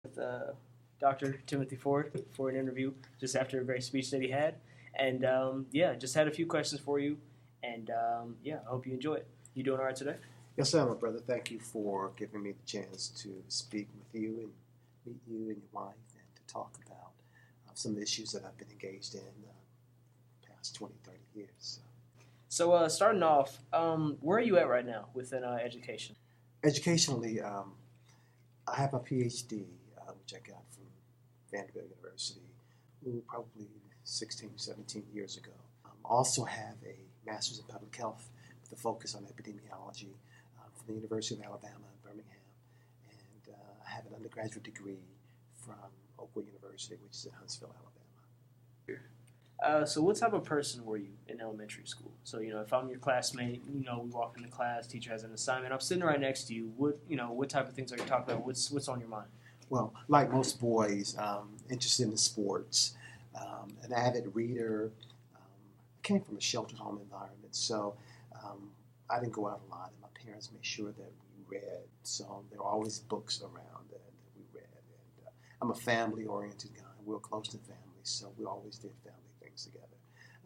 with Dr. Timothy Forde for an interview just after a great speech that he had. And yeah, just had a few questions for you. And yeah, I hope you enjoy it. You doing all right today? Yes, sir, my brother. Thank you for giving me the chance to speak with you and meet you and your wife and to talk about some of the issues that I've been engaged in past 20, 30 years. So starting off, where are you at right now within education? Educationally, I have a PhD, which I got from Vanderbilt University probably 16, 17 years ago. Also have a master's in public health with a focus on epidemiology from the University of Alabama in Birmingham. And I have an undergraduate degree from Oakwood University, which is in Huntsville, Alabama. So what type of person were you in elementary school? So, if I'm your classmate, we walk into class, teacher has an assignment, I'm sitting right next to you, what type of things are you talking about? What's on your mind? Well, like most boys, interested in sports, an avid reader. I came from a sheltered home environment, so I didn't go out a lot, and my parents made sure that we read. So there were always books around that we read. And I'm a family-oriented guy. We're close to family, so we always did family things together.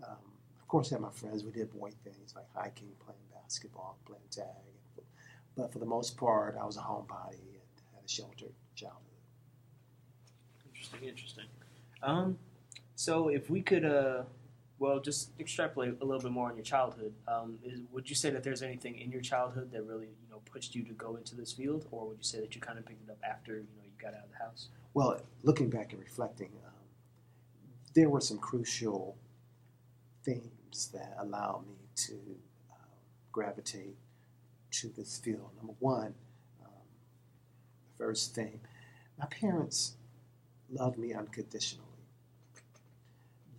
Of course, I had my friends. We did boy things like hiking, playing basketball, playing tag. But for the most part, I was a homebody and had a sheltered childhood. Interesting. So if we could, just extrapolate a little bit more on your childhood. Would you say that there's anything in your childhood that really, pushed you to go into this field, or would you say that you kind of picked it up after, you got out of the house? Well, looking back and reflecting, there were some crucial themes that allowed me to gravitate to this field. Number one, the first thing, my parents loved me unconditionally.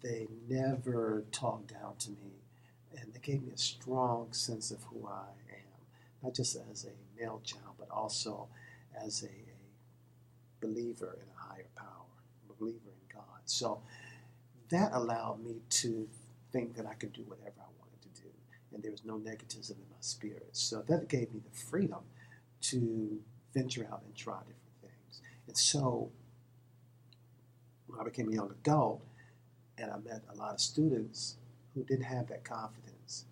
They never talked down to me, and they gave me a strong sense of who I am, not just as a male child, but also as a believer in a higher power, a believer in God. So that allowed me to think that I could do whatever I wanted to do, and there was no negativism in my spirit. So that gave me the freedom to venture out and try different things. And so when I became a young adult, and I met a lot of students who didn't have that confidence,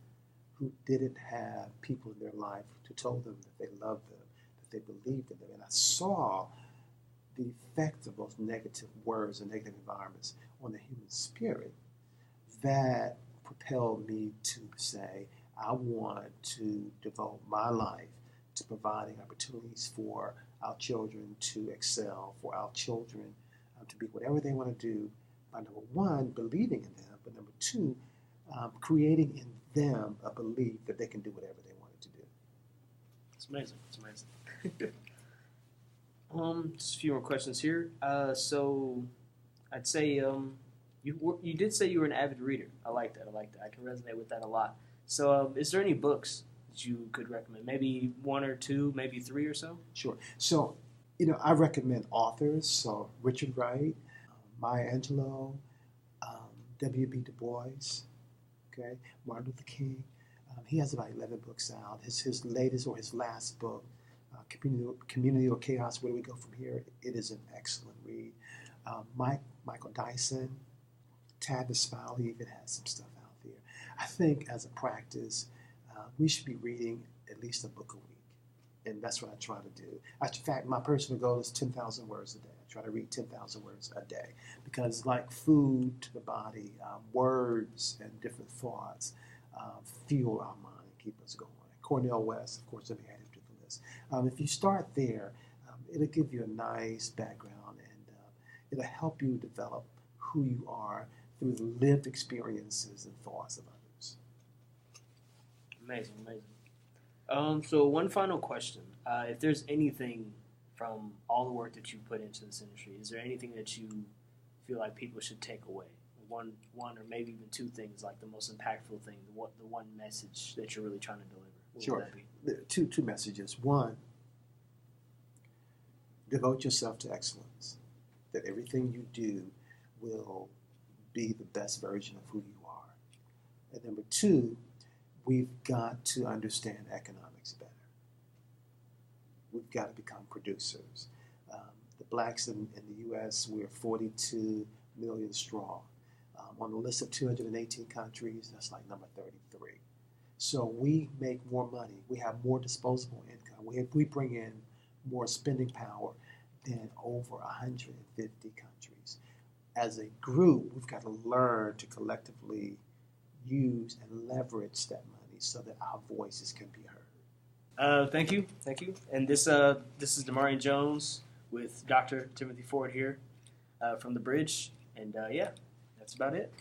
who didn't have people in their life who told them that they loved them, that they believed in them. And I saw the effect of those negative words and negative environments on the human spirit that propelled me to say, I want to devote my life to providing opportunities for our children to excel, for our children to be whatever they want to do, by number one, believing in them, but number two, creating in them a belief that they can do whatever they wanted to do. It's amazing. Just a few more questions here. So I'd say you did say you were an avid reader. I like that. I can resonate with that a lot. So is there any books that you could recommend? Maybe one or two, maybe three or so? Sure. So, I recommend authors. So Richard Wright, Maya Angelou, W.B. Du Bois, okay, Martin Luther King. He has about 11 books out. His latest or his last book, Community or Chaos, Where Do We Go From Here? It is an excellent read. Michael Dyson, Tavis Fowler even has some stuff out there. I think as a practice, we should be reading at least a book a week. And that's what I try to do. In fact, my personal goal is 10,000 words a day. I try to read 10,000 words a day because, like food to the body, words and different thoughts fuel our mind and keep us going. Cornel West, of course, let me add him to the list. If you start there, it'll give you a nice background and it'll help you develop who you are through the lived experiences and thoughts of others. Amazing. So one final question. If there's anything from all the work that you put into this industry, is there anything that you feel like people should take away? One or maybe even two things, like the most impactful thing, the one message that you're really trying to deliver. What would that be? Two messages. One, devote yourself to excellence, that everything you do will be the best version of who you are. And number two, we've got to understand economics better. We've got to become producers. The blacks in the U.S., we're 42 million strong. On the list of 218 countries, that's like number 33. So we make more money. We have more disposable income. We bring in more spending power than over 150 countries. As a group, we've got to learn to collectively use and leverage that money so that our voices can be heard. Thank you. And this is Demareon Jones with Dr. Timothy Forde here from the Bridge. And yeah, that's about it.